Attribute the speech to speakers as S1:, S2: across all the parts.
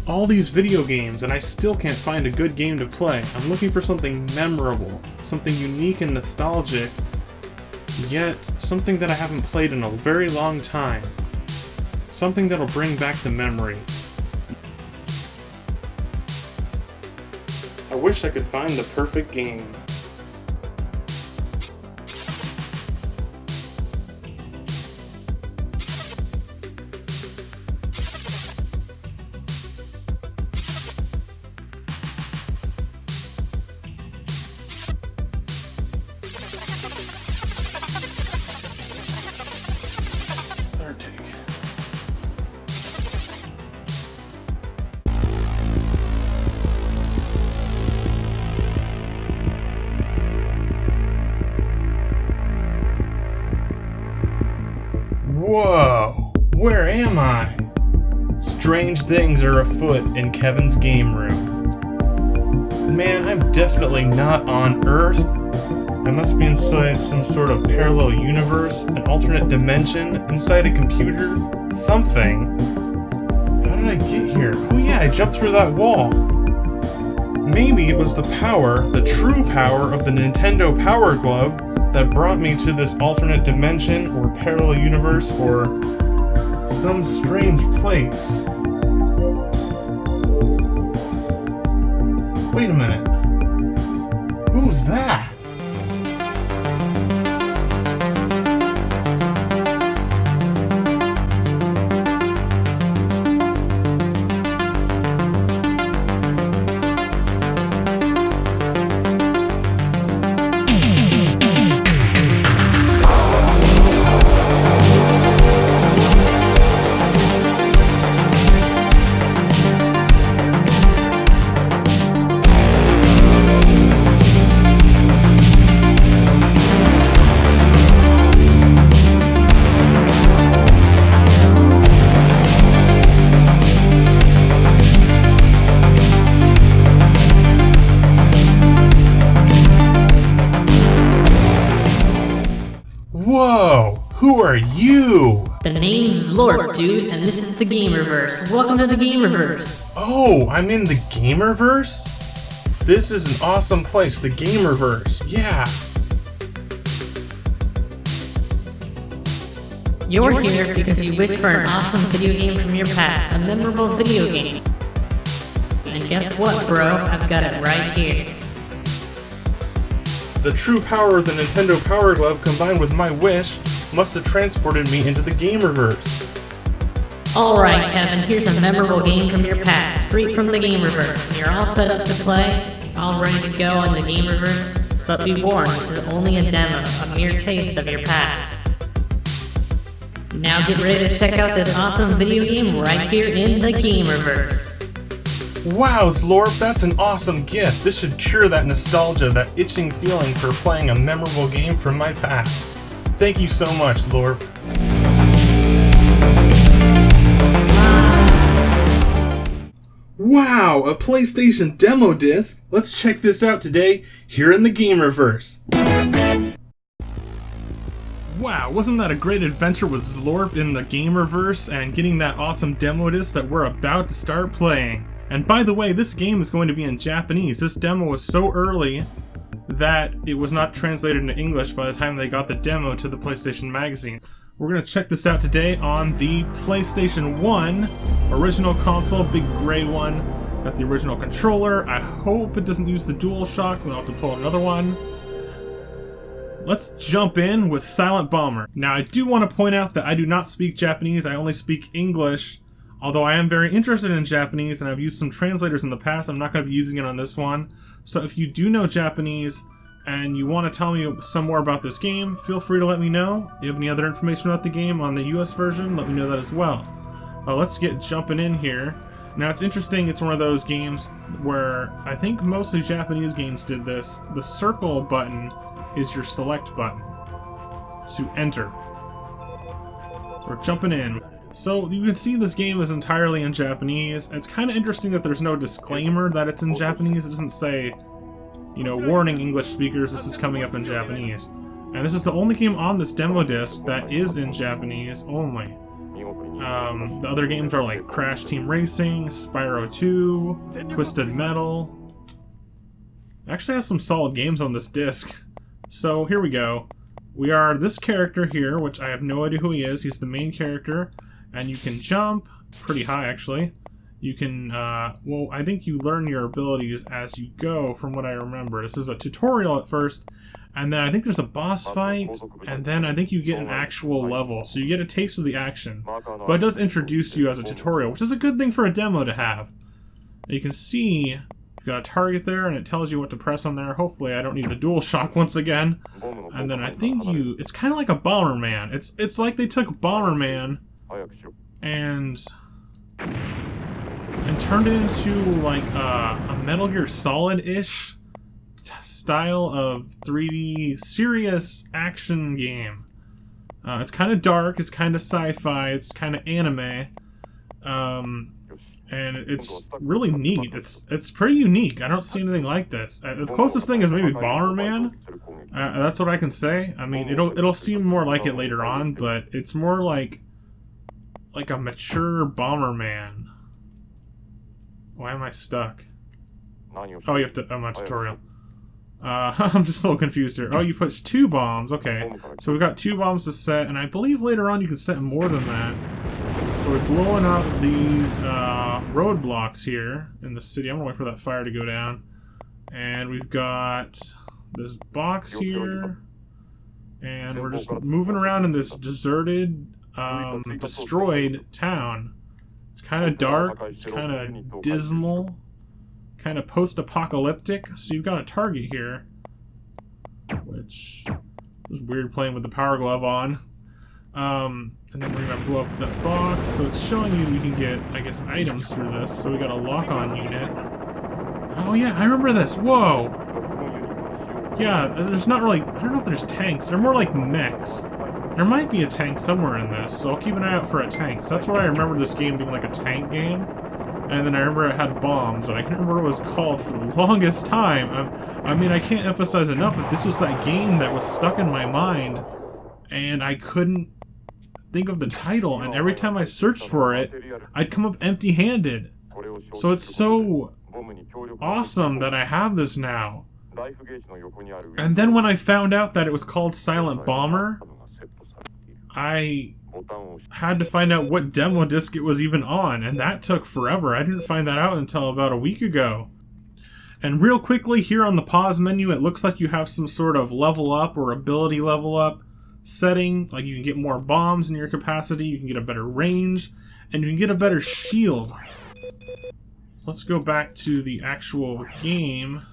S1: All these video games, and I still can't find a good game to play. I'm looking for something memorable, something unique and nostalgic, yet something that I haven't played in a very long time. Something that'll bring back the memories. I wish I could find the perfect game. Whoa! Where am I? Strange things are afoot in Kevin's game room. Man, I'm definitely not on Earth. I must be inside some sort of parallel universe, an alternate dimension, inside a computer, something. How did I get here? Oh yeah, I jumped through that wall. Maybe it was the power, the true power of the Nintendo Power Glove that brought me to this alternate dimension or parallel universe or some strange place. Wait a minute. Who's that? Whoa! Who are you?
S2: The name's Lord, dude, and this is the Gamerverse. Welcome to the Gamerverse.
S1: Oh, I'm in the Gamerverse? This is an awesome place, the Gamerverse. Yeah.
S2: You're here because you wished for an awesome video game from your past, a memorable video game. And guess what, bro? I've got it right here.
S1: The true power of the Nintendo Power Glove combined with my wish must have transported me into the Gamerverse.
S2: Alright, Kevin, here's a memorable game from your past, straight from the Gamerverse. You're all set up to play, all ready to go on the Gamerverse, so be warned, this is only a demo, a mere taste of your past. Now get ready to check out this awesome video game right here in the Gamerverse.
S1: Wow, Zlorp, that's an awesome gift. This should cure that nostalgia, that itching feeling for playing a memorable game from my past. Thank you so much, Zlorp. Wow, a PlayStation demo disc! Let's check this out today, here in the Gamerverse. Wow, wasn't that a great adventure with Zlorp in the Gamerverse and getting that awesome demo disc that we're about to start playing? And by the way, this game is going to be in Japanese. This demo was so early that it was not translated into English by the time they got the demo to the PlayStation Magazine. We're going to check this out today on the PlayStation 1 original console, big gray one. Got the original controller. I hope it doesn't use the DualShock. We'll have to pull out another one. Let's jump in with Silent Bomber. Now, I do want to point out that I do not speak Japanese. I only speak English. Although I am very interested in Japanese and I've used some translators in the past, I'm not going to be using it on this one. So if you do know Japanese and you want to tell me some more about this game, feel free to let me know. If you have any other information about the game on the US version, let me know that as well. Let's get jumping in here. Now it's interesting, it's one of those games where I think mostly Japanese games did this. The circle button is your select button to enter. So we're jumping in. So you can see this game is entirely in Japanese. It's kind of interesting that there's no disclaimer that it's in Japanese. It doesn't say, you know, warning English speakers, this is coming up in Japanese. And this is the only game on this demo disc that is in Japanese only. The other games are like Crash Team Racing, Spyro 2, Twisted Metal. It actually has some solid games on this disc. So here we go. We are this character here, which I have no idea who he is. He's the main character. And you can jump pretty high, actually. You can, well, I think you learn your abilities as you go, from what I remember. This is a tutorial at first, and then I think there's a boss fight, and then I think you get an actual level. So you get a taste of the action. But it does introduce you as a tutorial, which is a good thing for a demo to have. You can see you've got a target there, and it tells you what to press on there. Hopefully I don't need the DualShock once again. And then I think it's kind of like a Bomberman. It's like they took Bomberman and turned it into like a Metal Gear Solid-ish style of 3D serious action game. It's kind of dark, it's kind of sci-fi, it's kind of anime, and it's really neat. It's pretty unique. I don't see anything like this. The closest thing is maybe Bomberman. That's what I can say. I mean, it'll seem more like it later on, but it's more like a mature Bomberman. Why am I stuck? Oh, you have to... I'm on tutorial. I'm just a little confused here. Oh, you push 2 bombs. Okay. So we've got 2 bombs to set, and I believe later on you can set more than that. So we're blowing up these roadblocks here in the city. I'm gonna wait for that fire to go down. And we've got this box here. And we're just moving around in this deserted, destroyed town. It's kind of dark, it's kind of dismal, kind of post-apocalyptic. So you've got a target here, which was weird playing with the power glove on. And then we're going to blow up the box. So it's showing you can get, I guess, items through this. So we got a lock-on unit. Oh yeah, I remember this. Whoa! Yeah, there's not really... I don't know if there's tanks. They're more like mechs. There might be a tank somewhere in this, so I'll keep an eye out for a tank. So that's what I remember this game being, like a tank game. And then I remember it had bombs, and I can't remember what it was called for the longest time. I mean, I can't emphasize enough that this was that game that was stuck in my mind, and I couldn't think of the title, and every time I searched for it, I'd come up empty-handed. So it's so awesome that I have this now. And then when I found out that it was called Silent Bomber, I had to find out what demo disc it was even on, and that took forever. I didn't find that out until about a week ago. And real quickly, here on the pause menu, it looks like you have some sort of level up or ability level up setting. Like you can get more bombs in your capacity, you can get a better range, and you can get a better shield. So let's go back to the actual game.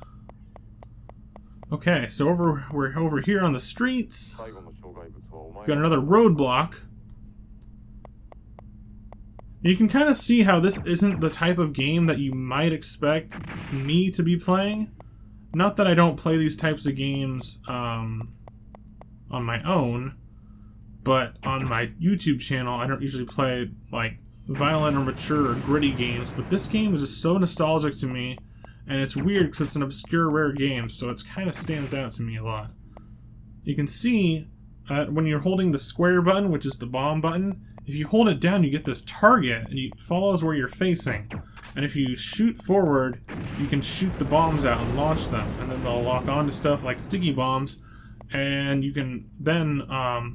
S1: Okay, so we're over here on the streets. We've got another roadblock. You can kind of see how this isn't the type of game that you might expect me to be playing. Not that I don't play these types of games on my own, but on my YouTube channel I don't usually play like violent or mature or gritty games, but this game is just so nostalgic to me, and it's weird because it's an obscure, rare game, so it kind of stands out to me a lot. You can see when you're holding the square button, which is the bomb button, if you hold it down you get this target, and it follows where you're facing. And if you shoot forward, you can shoot the bombs out and launch them, and then they'll lock onto stuff like sticky bombs, and you can then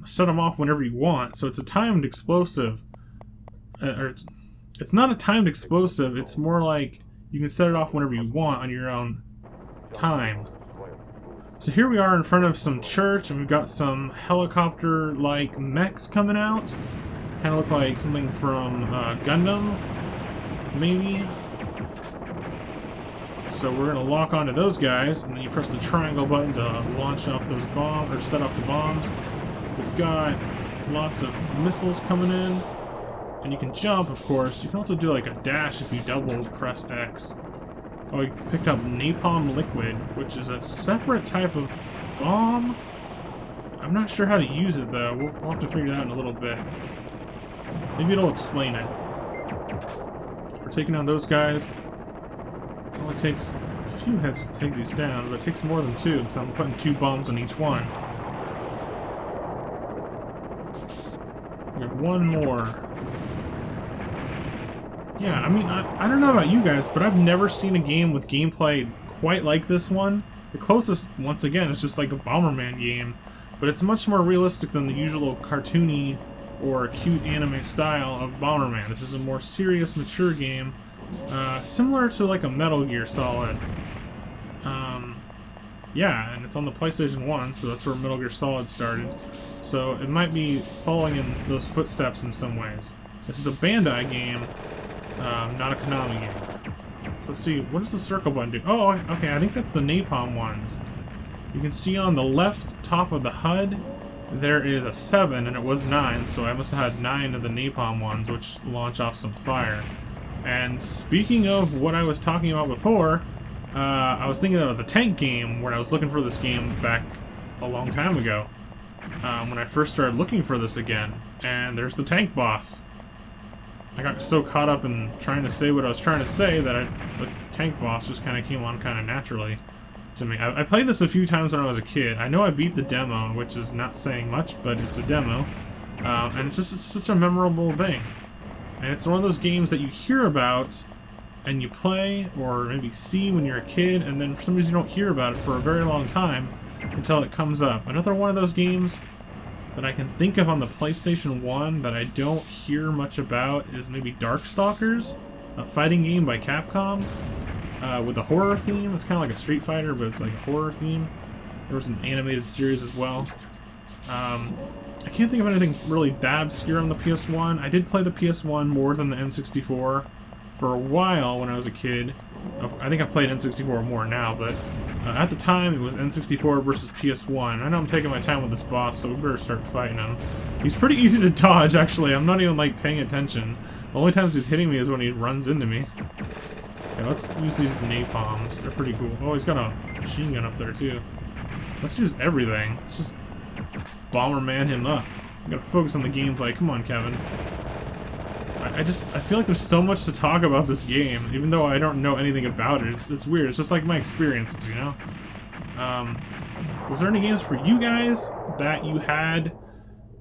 S1: set them off whenever you want. So it's a timed explosive. Or it's not a timed explosive, it's more like you can set it off whenever you want on your own time. So here we are in front of some church, and we've got some helicopter-like mechs coming out. Kind of look like something from Gundam, maybe. So we're gonna lock onto those guys, and then you press the triangle button to launch off those bombs, or set off the bombs. We've got lots of missiles coming in. And you can jump, of course. You can also do like a dash if you double press X. Oh, we picked up napalm liquid, which is a separate type of bomb. I'm not sure how to use it though. We'll have to figure that out in a little bit. Maybe it'll explain it. We're taking on those guys. It only takes a few hits to take these down, but it takes more than 2. I'm putting 2 bombs on each one. We have one more. Yeah, I mean, I don't know about you guys, but I've never seen a game with gameplay quite like this one. The closest, once again, is just like a Bomberman game, but it's much more realistic than the usual cartoony or cute anime style of Bomberman. This is a more serious, mature game, similar to like a Metal Gear Solid. Yeah, and it's on the PlayStation 1, so that's where Metal Gear Solid started. So it might be following in those footsteps in some ways. This is a Bandai game, not a Konami game. So let's see, what does the circle button do? Oh, okay, I think that's the napalm ones. You can see on the left top of the HUD, there is a 7, and it was 9, so I must have had 9 of the napalm ones, which launch off some fire. And speaking of what I was talking about before, I was thinking about the tank game, when I was looking for this game back a long time ago. When I first started looking for this again, and there's the tank boss. I got so caught up in trying to say what I was trying to say that the tank boss just kind of came on kind of naturally to me. I played this a few times when I was a kid. I know I beat the demo, which is not saying much, but it's a demo. And it's such a memorable thing. And it's one of those games that you hear about and you play or maybe see when you're a kid, and then for some reason you don't hear about it for a very long time until it comes up. Another one of those games that I can think of on the PlayStation 1 that I don't hear much about is maybe Darkstalkers, a fighting game by Capcom with a horror theme. It's kind of like a Street Fighter, but it's like a horror theme. There was an animated series as well. I can't think of anything really that obscure on the PS1. I did play the PS1 more than the N64 for a while when I was a kid. I think I've played N64 more now, but at the time it was N64 versus PS1. I know I'm taking my time with this boss, so we better start fighting him. He's pretty easy to dodge, actually. I'm not even like paying attention. The only times he's hitting me is when he runs into me. Okay, let's use these napalms. They're pretty cool. Oh, he's got a machine gun up there too. Let's use everything. Let's just Bomberman him up. We gotta focus on the gameplay. Come on, Kevin. I feel like there's so much to talk about this game, even though I don't know anything about it. It's weird. It's just like my experiences, you know? Was there any games for you guys that you had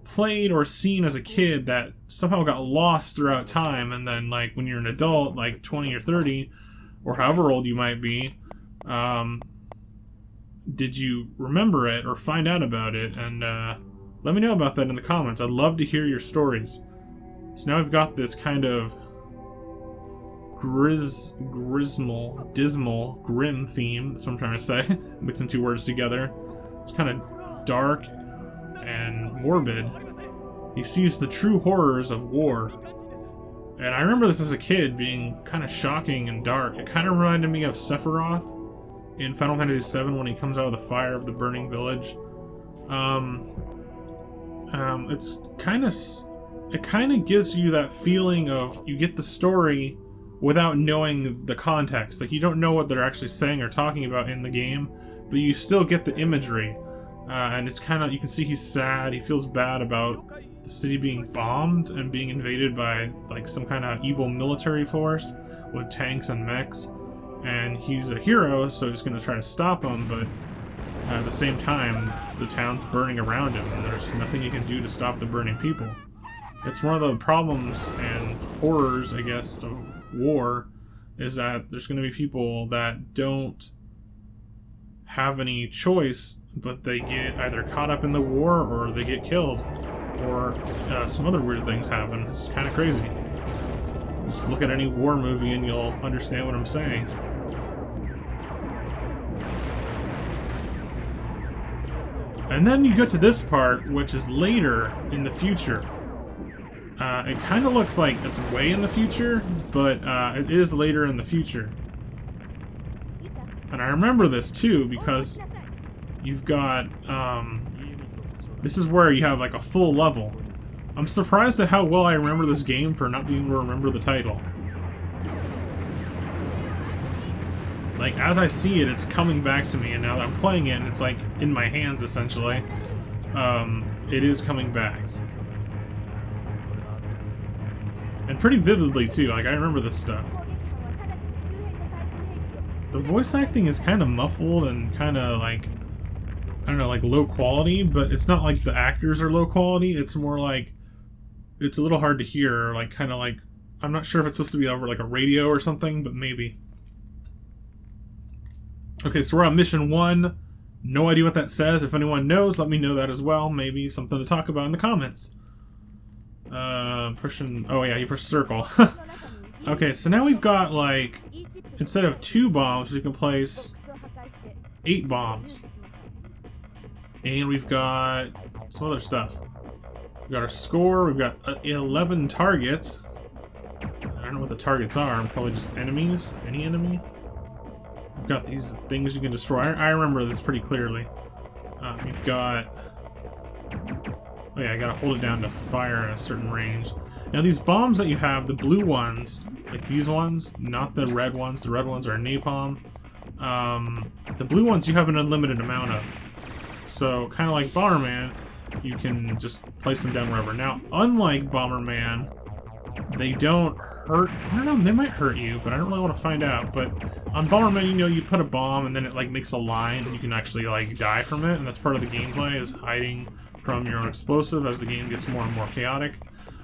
S1: played or seen as a kid that somehow got lost throughout time, and then like when you're an adult, like 20 or 30, or however old you might be, did you remember it or find out about it? And let me know about that in the comments. I'd love to hear your stories. So now we've got this kind of dismal, grim theme. That's what I'm trying to say. Mixing 2 words together. It's kind of dark and morbid. He sees the true horrors of war. And I remember this as a kid being kind of shocking and dark. It kind of reminded me of Sephiroth in Final Fantasy VII when he comes out of the fire of the burning village. It's kind of... It kind of gives you that feeling of you get the story without knowing the context. Like, you don't know what they're actually saying or talking about in the game, but you still get the imagery. And it's kind of, you can see he's sad. He feels bad about the city being bombed and being invaded by like some kind of evil military force with tanks and mechs. And he's a hero, so he's going to try to stop them, but at the same time, the town's burning around him, and there's nothing he can do to stop the burning people. It's one of the problems and horrors, I guess, of war, is that there's going to be people that don't have any choice, but they get either caught up in the war or they get killed, or some other weird things happen. It's kind of crazy. Just look at any war movie and you'll understand what I'm saying. And then you get to this part, which is later in the future. It kind of looks like it's way in the future, but it is later in the future. And I remember this too because you've got, this is where you have like a full level. I'm surprised at how well I remember this game for not being able to remember the title. Like, as I see it, it's coming back to me, and now that I'm playing it, and it's like in my hands, essentially. It is coming back. And pretty vividly, too. Like, I remember this stuff. The voice acting is kind of muffled and kind of like, I don't know, like low quality, but it's not like the actors are low quality. It's more like, it's a little hard to hear, like kind of like, I'm not sure if it's supposed to be over like a radio or something, but maybe. Okay, so we're on mission 1. No idea what that says. If anyone knows, let me know that as well. Maybe something to talk about in the comments. Pushing, oh yeah, you push circle. Okay, so now we've got like, instead of 2 bombs, we can place 8 bombs. And we've got some other stuff. We've got our score, we've got 11 targets. I don't know what the targets are, probably just enemies. Any enemy? We've got these things you can destroy. I remember this pretty clearly. We've got... Oh yeah, I gotta hold it down to fire at a certain range. Now these bombs that you have, the blue ones, like these ones, not the red ones. The red ones are napalm. The blue ones you have an unlimited amount of. So, kind of like Bomberman, you can just place them down wherever. Now, unlike Bomberman, they don't hurt... I don't know, they might hurt you, but I don't really want to find out. But on Bomberman, you know, you put a bomb and then it like makes a line and you can actually like die from it, and that's part of the gameplay, is hiding from your own explosive as the game gets more and more chaotic.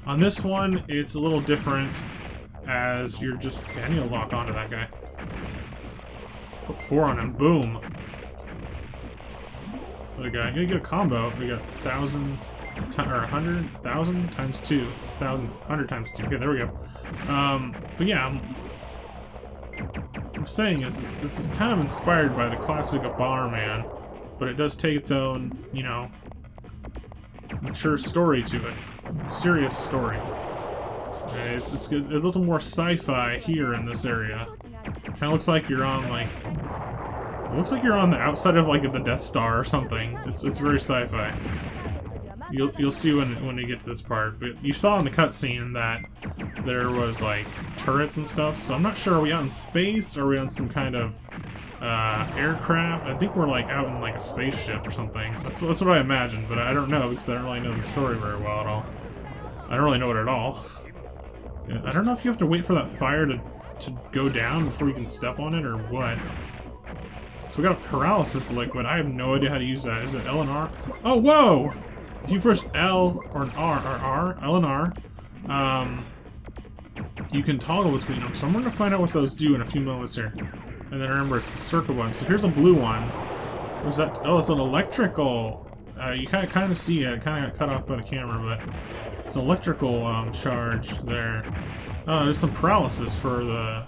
S1: On this one, it's a little different, as you're just... Okay, I need to lock onto that guy. Put 4 on him, boom. What do we got? I'm gonna get a combo. We got 1,000 or 100,000 times 2. 1,100 times 2. Okay, there we go. But yeah, I'm saying this is kind of inspired by the classic of Bomberman, but it does take its own, you know, mature story to it. Serious story. It's a little more sci-fi here in this area. Kind of looks like you're on like... It looks like you're on the outside of like the Death Star or something. It's very sci-fi. You'll see when we get to this part. But you saw in the cutscene that there was like turrets and stuff. So I'm not sure, are we out in space or are we on some kind of aircraft? I think we're like out in like a spaceship or something. That's what I imagine, but I don't know because I don't really know the story very well at all. I don't really know it at all. I don't know if you have to wait for that fire to go down before you can step on it or what. So we got a paralysis liquid. I have no idea how to use that. Is it L and R? Oh, whoa! If you push L or an R, L and R, you can toggle between them. So I'm going to find out what those do in a few moments here. And then remember, it's the circle one. So here's a blue one. What's that? Oh, it's an electrical. You kind of see it. It kind of got cut off by the camera, but it's an electrical charge there. There's some paralysis for the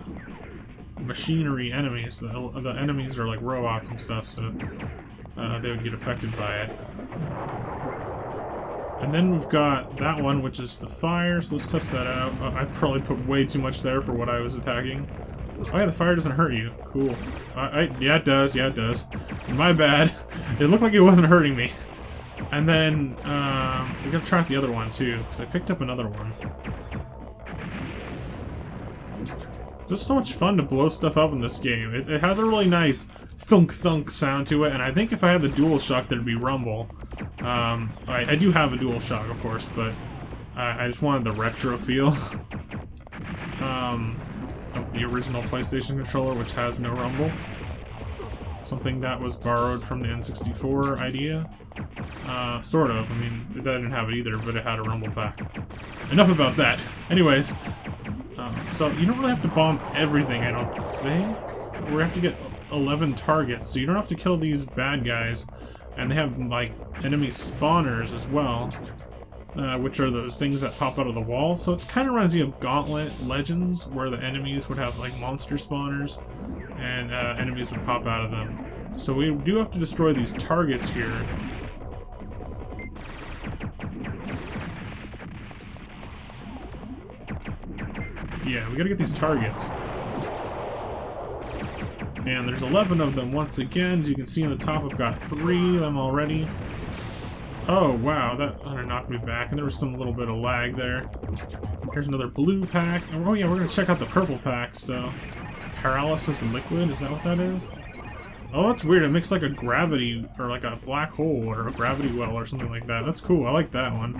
S1: machinery enemies. The enemies are like robots and stuff, so they would get affected by it. And then we've got that one, which is the fire, so let's test that out. I probably put way too much there for what I was attacking. Oh yeah, the fire doesn't hurt you. Cool. Yeah, it does. Yeah, it does. My bad. It looked like it wasn't hurting me. And then, we're gonna try out the other one too, because I picked up another one. Just so much fun to blow stuff up in this game. It has a really nice thunk-thunk sound to it, and I think if I had the DualShock, there'd be rumble. I do have a DualShock, of course, but I just wanted the retro feel of the original PlayStation controller, which has no rumble. Something that was borrowed from the N64 idea. Sort of. I mean, that didn't have it either, but it had a rumble pack. Enough about that. Anyways, so you don't really have to bomb everything, I don't think. We have to get 11 targets, so you don't have to kill these bad guys. And they have, like, enemy spawners as well, which are those things that pop out of the wall. So it kind of reminds me of Gauntlet Legends, where the enemies would have, like, monster spawners, and enemies would pop out of them. So we do have to destroy these targets here. Yeah, we gotta get these targets. And there's 11 of them once again. As you can see on the top, I've got 3 of them already. Oh, wow, that kind of knocked me back, and there was some little bit of lag there. Here's another blue pack. Oh, yeah, we're going to check out the purple pack, so... Paralysis liquid, is that what that is? Oh, that's weird. It makes like a gravity, or like a black hole, or a gravity well, or something like that. That's cool. I like that one.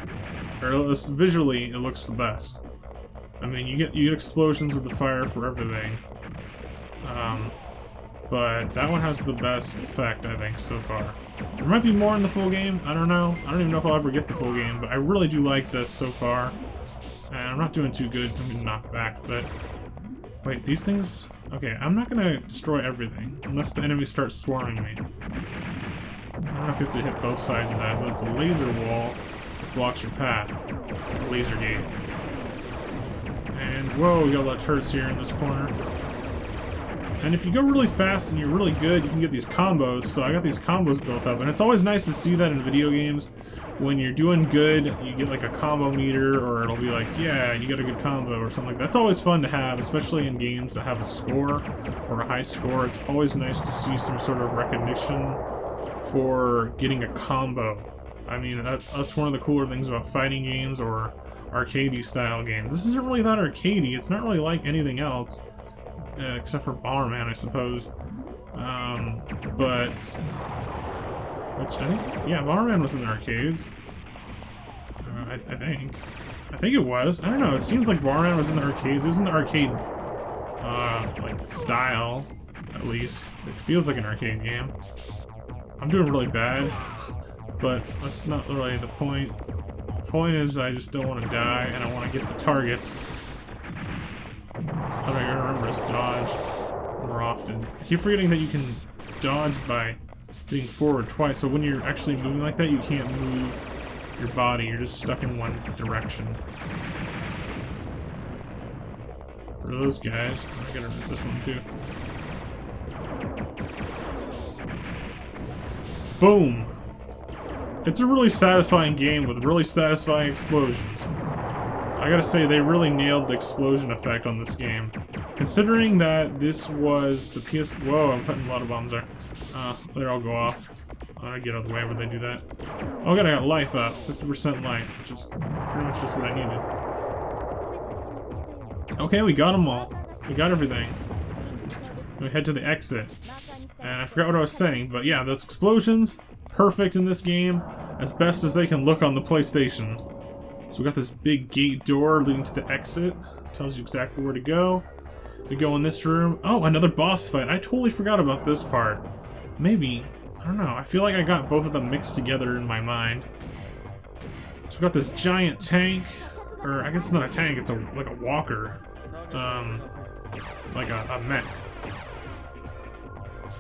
S1: Or at least visually, it looks the best. I mean, you get explosions with the fire for everything. But that one has the best effect, I think, so far. There might be more in the full game. I don't know. I don't even know if I'll ever get the full game, but I really do like this so far. And I'm not doing too good. I'm getting knocked back, but... Wait, these things... Okay, I'm not gonna destroy everything, unless the enemy starts swarming me. I don't know if you have to hit both sides of that, but it's a laser wall that blocks your path. A laser gate. And, whoa, we got a lot of turrets here in this corner. And if you go really fast and you're really good, you can get these combos, so I got these combos built up. And it's always nice to see that in video games. When you're doing good, you get like a combo meter, or it'll be like, yeah, you got a good combo, or something like that. That's always fun to have, especially in games that have a score, or a high score. It's always nice to see some sort of recognition for getting a combo. I mean, that's one of the cooler things about fighting games, or arcadey style games. This isn't really that arcadey, it's not really like anything else. Except for Bomberman, I suppose. Which I think, yeah, Bomberman was in the arcades. I think it was. I don't know. It seems like Bomberman was in the arcades. It was in the arcade, like style, at least. It feels like an arcade game. I'm doing really bad, but that's not really the point. The point is, I just don't want to die, and I want to get the targets. What I gotta remember is dodge more often. I keep forgetting that you can dodge by being forward twice, but when you're actually moving like that, you can't move your body. You're just stuck in one direction. For those guys, I gotta remember this one too. Boom! It's a really satisfying game with really satisfying explosions. I gotta say, they really nailed the explosion effect on this game. Considering that this was the PS... Whoa, I'm putting a lot of bombs there. They'll all go off. I'm gonna get out of the way where they do that. Oh good, I got life up. 50% life, which is pretty much just what I needed. Okay, we got them all. We got everything. We head to the exit. And I forgot what I was saying, but yeah, those explosions, perfect in this game. As best as they can look on the PlayStation. So we got this big gate door leading to the exit. Tells you exactly where to go. We go in this room. Oh, another boss fight. I totally forgot about this part. Maybe. I don't know. I feel like I got both of them mixed together in my mind. So we got this giant tank. Or, I guess it's not a tank. It's like a walker. Like a mech.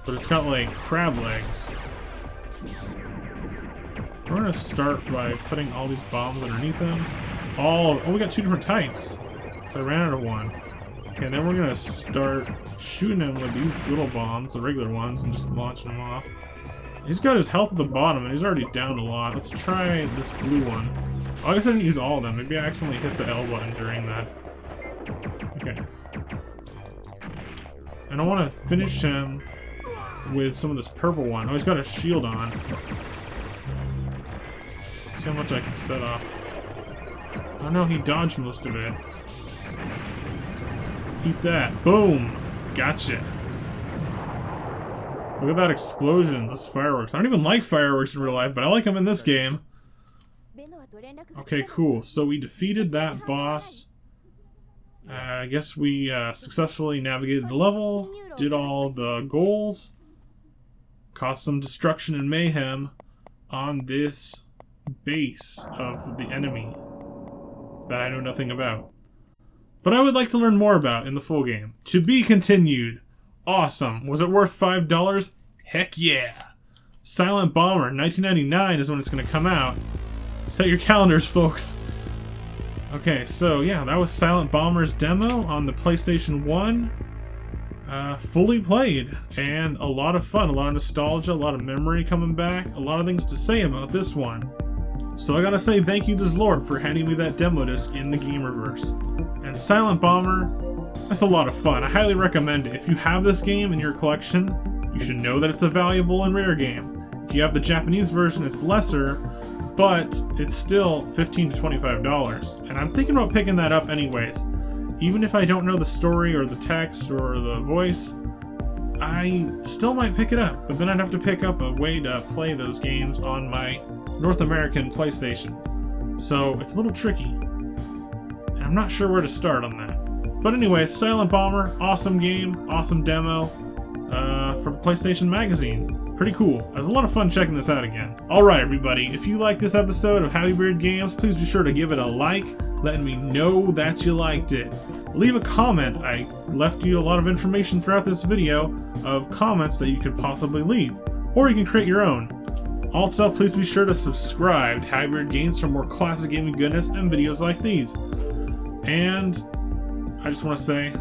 S1: But it's got, like, crab legs. We're gonna start by putting all these bombs underneath him. Oh, we got two different types. So I ran out of one. Okay, then we're gonna start shooting him with these little bombs, the regular ones, and just launching them off. He's got his health at the bottom, and he's already down a lot. Let's try this blue one. Oh, I guess I didn't use all of them. Maybe I accidentally hit the L button during that. Okay. And I want to finish him with some of this purple one. Oh, he's got a shield on. See how much I can set off. Oh no, he dodged most of it. Eat that. Boom! Gotcha. Look at that explosion, those fireworks. I don't even like fireworks in real life, but I like them in this game. Okay, cool. So we defeated that boss. I guess we successfully navigated the level, did all the goals, caused some destruction and mayhem on this base of the enemy that I know nothing about. But I would like to learn more about in the full game. To be continued. Awesome. Was it worth $5? Heck yeah. Silent Bomber 1999 is when it's going to come out. Set your calendars, folks. Okay, so yeah, that was Silent Bomber's demo on the PlayStation 1. Fully played, and a lot of fun, a lot of nostalgia, a lot of memory coming back, a lot of things to say about this one. So I gotta say thank you to Zlord for handing me that demo disc in the Gamerverse. And Silent Bomber, that's a lot of fun. I highly recommend it. If you have this game in your collection, you should know that it's a valuable and rare game. If you have the Japanese version, it's lesser, but it's still $15 to $25, and I'm thinking about picking that up anyways. Even if I don't know the story or the text or the voice, I still might pick it up, but then I'd have to pick up a way to play those games on my North American PlayStation. So it's a little tricky, and I'm not sure where to start on that. But anyway, Silent Bomber, awesome game, awesome demo from PlayStation Magazine. Pretty cool. It was a lot of fun checking this out again. Alright everybody, if you like this episode of Happy Beard Games, please be sure to give it a like, letting me know that you liked it. Leave a comment. I left you a lot of information throughout this video of comments that you could possibly leave, or you can create your own. Also, please be sure to subscribe to Happy Beard Games for more classic gaming goodness and videos like these. And I just want to say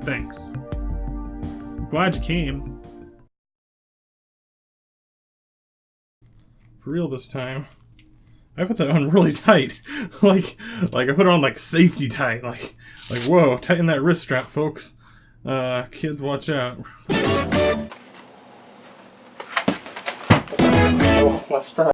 S1: thanks. I'm glad you came. For real this time. I put that on really tight. like I put it on like safety tight. Like whoa, tighten that wrist strap, folks. Kids, watch out. Oh, my strap.